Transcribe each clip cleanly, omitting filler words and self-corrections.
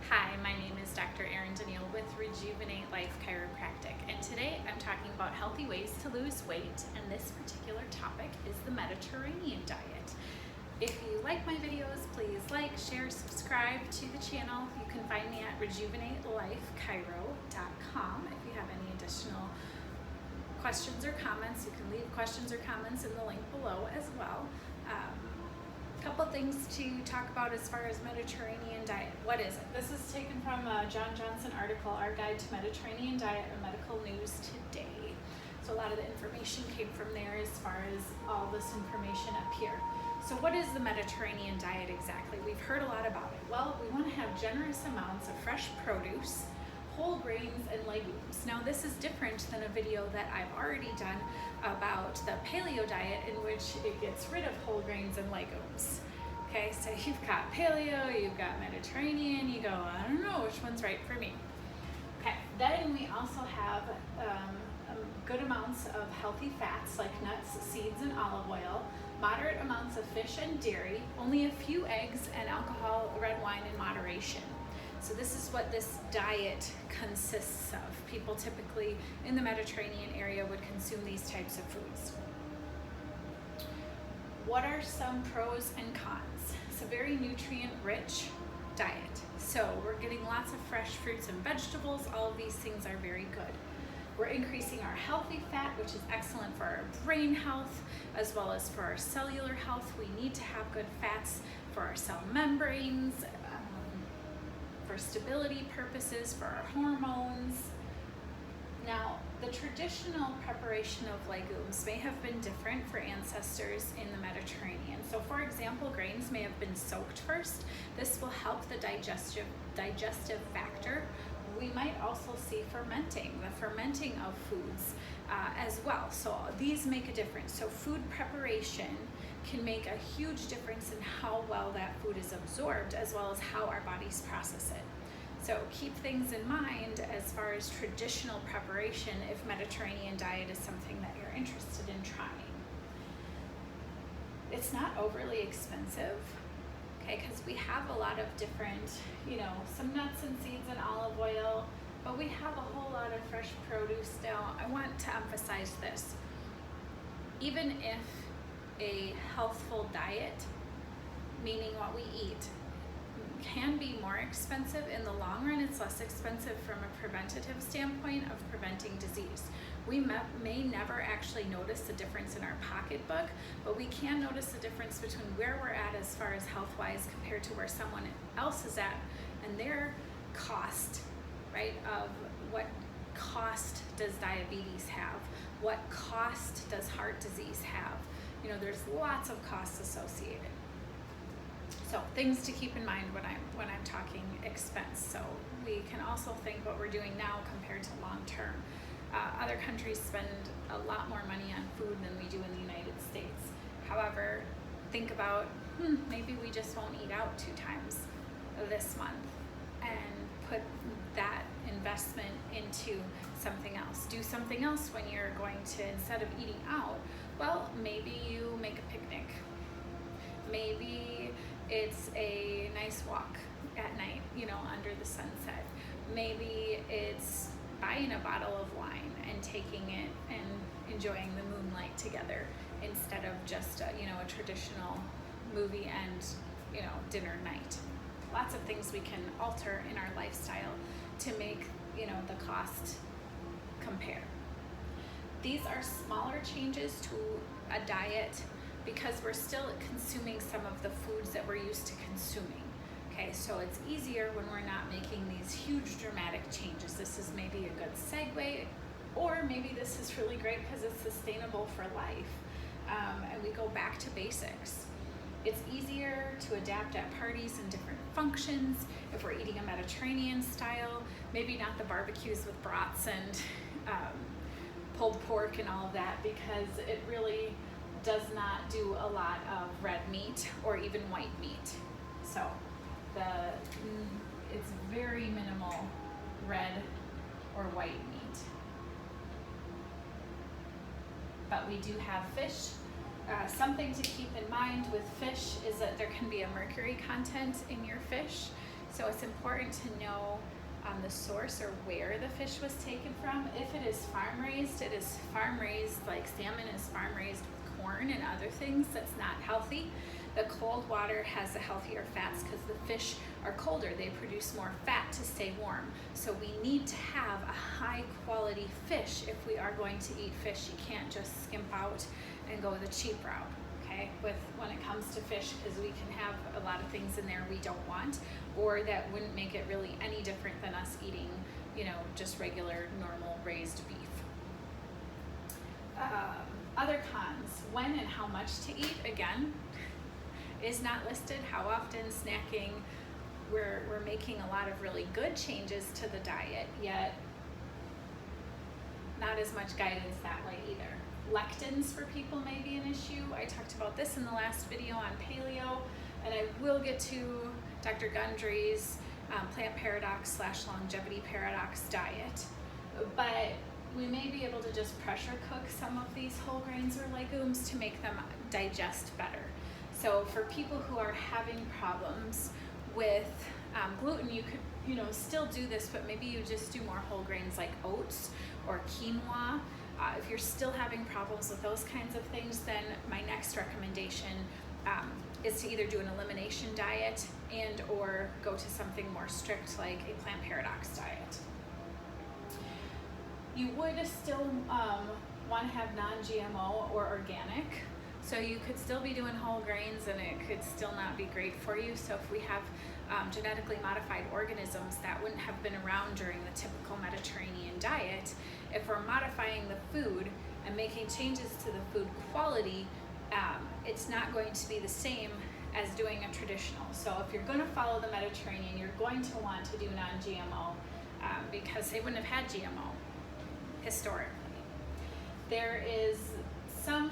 Hi, my name is Dr. Erin Denil with Rejuvenate Life Chiropractic, and today I'm talking about healthy ways to lose weight, and this particular topic is the Mediterranean diet. If you like my videos, please like, share, subscribe to the channel. You can find me at rejuvenatelifechiro.com. If you have any additional questions or comments, you can leave questions or comments in the link below as well. Couple things to talk about as far as Mediterranean diet. What is it? This is taken from a John Johnson article, Our Guide to Mediterranean Diet and Medical News Today. So a lot of the information came from there as far as all this information up here. So what is the Mediterranean diet exactly? We've heard a lot about it. Well, we want to have generous amounts of fresh produce, whole grains, and legumes. Now this is different than a video that I've already done about the paleo diet, in which it gets rid of whole grains and legumes. Okay, so you've got paleo, you've got Mediterranean, you go, I don't know which one's right for me. Okay, then we also have good amounts of healthy fats like nuts, seeds, and olive oil, moderate amounts of fish and dairy, only a few eggs, and alcohol, red wine in moderation. So this is what this diet consists of. People typically in the Mediterranean area would consume these types of foods. What are some pros and cons? It's a very nutrient-rich diet. So we're getting lots of fresh fruits and vegetables. All of these things are very good. We're increasing our healthy fat, which is excellent for our brain health, as well as for our cellular health. We need to have good fats for our cell membranes, for stability purposes, for our hormones. Now, the traditional preparation of legumes may have been different for ancestors in the Mediterranean. So for example, grains may have been soaked first. This will help the digestive factor. We might also see the fermenting of foods as well. So these make a difference. So food preparation can make a huge difference in how well that food is absorbed, as well as how our bodies process it. So keep things in mind as far as traditional preparation if Mediterranean diet is something that you're interested in trying. It's not overly expensive, okay, because we have a lot of different, some nuts and seeds and olive oil, but we have a whole lot of fresh produce. Now, I want to emphasize this. Even if a healthful diet, meaning what we eat, can be more expensive, in the long run it's less expensive from a preventative standpoint of preventing disease. We may never actually notice the difference in our pocketbook, but we can notice the difference between where we're at as far as health-wise compared to where someone else is at and their cost, right, of what cost does diabetes have, what cost does heart disease have. There's lots of costs associated. So things to keep in mind when I'm talking expense. So we can also think what we're doing now compared to long term. Other countries spend a lot more money on food than we do in the United States. However, think about maybe we just won't eat out 2 times this month and put that investment into something else. Do something else when you're going to, instead of eating out, well, maybe you make a picnic. Maybe it's a nice walk at night, under the sunset. Maybe it's buying a bottle of wine and taking it and enjoying the moonlight together instead of just a traditional movie and dinner night. Lots of things we can alter in our lifestyle to make the cost compare. These are smaller changes to a diet because we're still consuming some of the foods that we're used to consuming. Okay, so it's easier when we're not making these huge dramatic changes. This is maybe a good segue, or maybe this is really great because it's sustainable for life, and we go back to basics. It's easier to adapt at parties and different functions if we're eating a Mediterranean style, maybe not the barbecues with brats and pulled pork and all of that, because it really does not do a lot of red meat or even white meat. So it's very minimal red or white meat. But we do have fish. Something to keep in mind with fish is that there can be a mercury content in your fish. So it's important to know the source or where the fish was taken from. If it is farm raised, it is farm raised, like salmon is farm raised with corn and other things. That's not healthy. The cold water has the healthier fats because the fish are colder. They produce more fat to stay warm. So we need to have a high quality fish if we are going to eat fish. You can't just skimp out and go the cheap route. Okay, when it comes to fish, because we can have a lot of things in there we don't want, or that wouldn't make it really any different than us eating, just regular, normal raised beef. Other cons: when and how much to eat, again, is not listed. How often? Snacking. We're making a lot of really good changes to the diet, yet not as much guidance that way either. Lectins for people may be an issue. I talked about this in the last video on paleo, and I will get to Dr. Gundry's plant paradox / longevity paradox diet. But we may be able to just pressure cook some of these whole grains or legumes to make them digest better. So for people who are having problems with gluten, you could still do this, but maybe you just do more whole grains like oats or quinoa. If you're still having problems with those kinds of things, then my next recommendation is to either do an elimination diet and or go to something more strict like a plant paradox diet. You would still want to have non-GMO or organic. So you could still be doing whole grains and it could still not be great for you. So if we have genetically modified organisms that wouldn't have been around during the typical Mediterranean diet, if we're modifying the food and making changes to the food quality, it's not going to be the same as doing a traditional. So if you're going to follow the Mediterranean, you're going to want to do non-GMO because they wouldn't have had GMO historically. There is some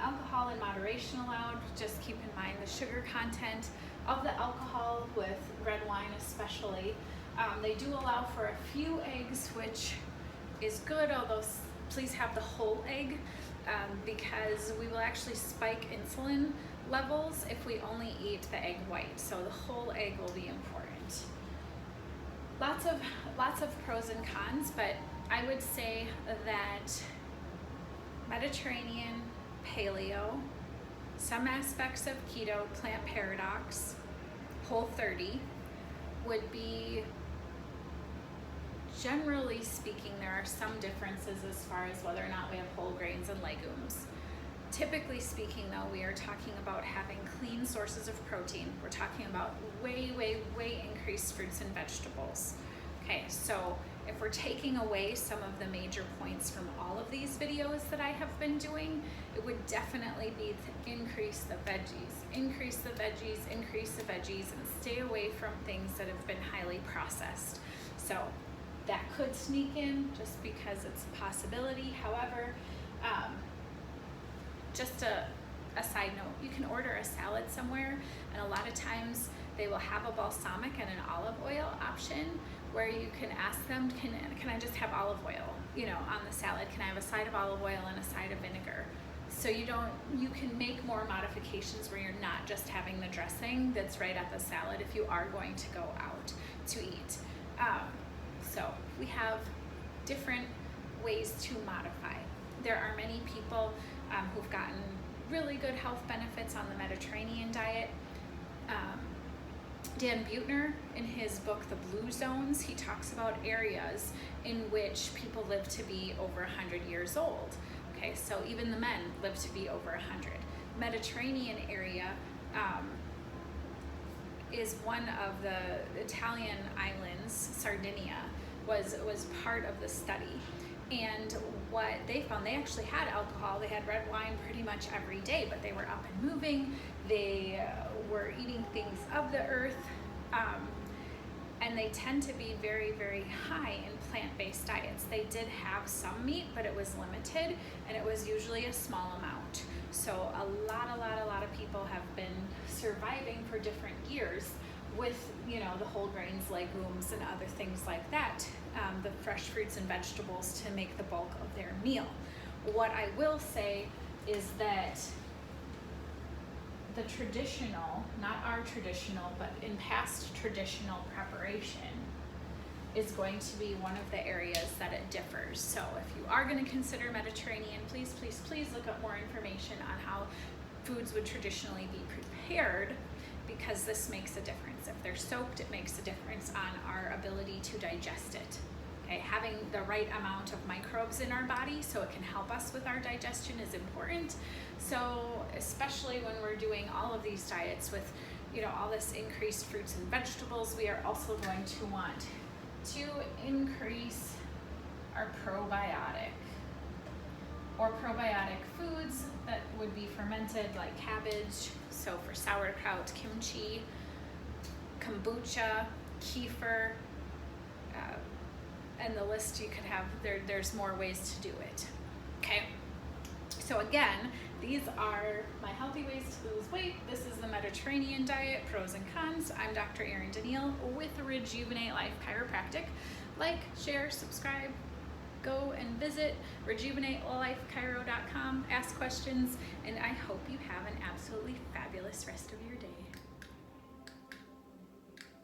alcohol in moderation allowed. Just keep in mind the sugar content of the alcohol with red wine especially. They do allow for a few eggs, which is good, although please have the whole egg because we will actually spike insulin levels if we only eat the egg white. So the whole egg will be important. Lots of pros and cons, but I would say that Mediterranean, paleo, some aspects of keto, plant paradox, Whole30 would be, generally speaking, there are some differences as far as whether or not we have whole grains and legumes. Typically speaking though, we are talking about having clean sources of protein. We're talking about way increased fruits and vegetables. Okay, so if we're taking away some of the major points from all of these videos that I have been doing, it would definitely be to increase the veggies, and stay away from things that have been highly processed. So that could sneak in just because it's a possibility. However, just a side note, you can order a salad somewhere, and a lot of times they will have a balsamic and an olive oil option where you can ask them, can I just have olive oil, on the salad? Can I have a side of olive oil and a side of vinegar? So you can make more modifications where you're not just having the dressing that's right at the salad if you are going to go out to eat. So we have different ways to modify. There are many people who've gotten really good health benefits on the Mediterranean diet. Dan Buettner, in his book, The Blue Zones, he talks about areas in which people live to be over 100 years old. Okay, so even the men live to be over 100. Mediterranean area is one of the Italian islands. Sardinia was part of the study. And what they found, they actually had alcohol, they had red wine pretty much every day, but they were up and moving, they were eating things of the earth, and they tend to be very high in plant-based diets. They did have some meat, but it was limited, and it was usually a small amount. So a lot of people have been surviving for different years with the whole grains, legumes, and other things like that, the fresh fruits and vegetables to make the bulk of their meal. What I will say is that the traditional, not our traditional, but in past traditional preparation is going to be one of the areas that it differs. So if you are going to consider Mediterranean, please, please, please look up more information on how foods would traditionally be prepared, because this makes a difference. If they're soaked, it makes a difference on our ability to digest it. Okay, having the right amount of microbes in our body so it can help us with our digestion is important. So especially when we're doing all of these diets with, you know, all this increased fruits and vegetables, we are also going to want to increase our probiotic foods that would be fermented, like cabbage. So for sauerkraut, kimchi, kombucha, kefir, and the list you could have, there's more ways to do it. Okay, so again, these are my healthy ways to lose weight. This is the Mediterranean diet, pros and cons. I'm Dr. Erin Denil with Rejuvenate Life Chiropractic. Like, share, subscribe, go and visit rejuvenatelifechiro.com, ask questions, and I hope you have an absolutely fabulous rest of your day.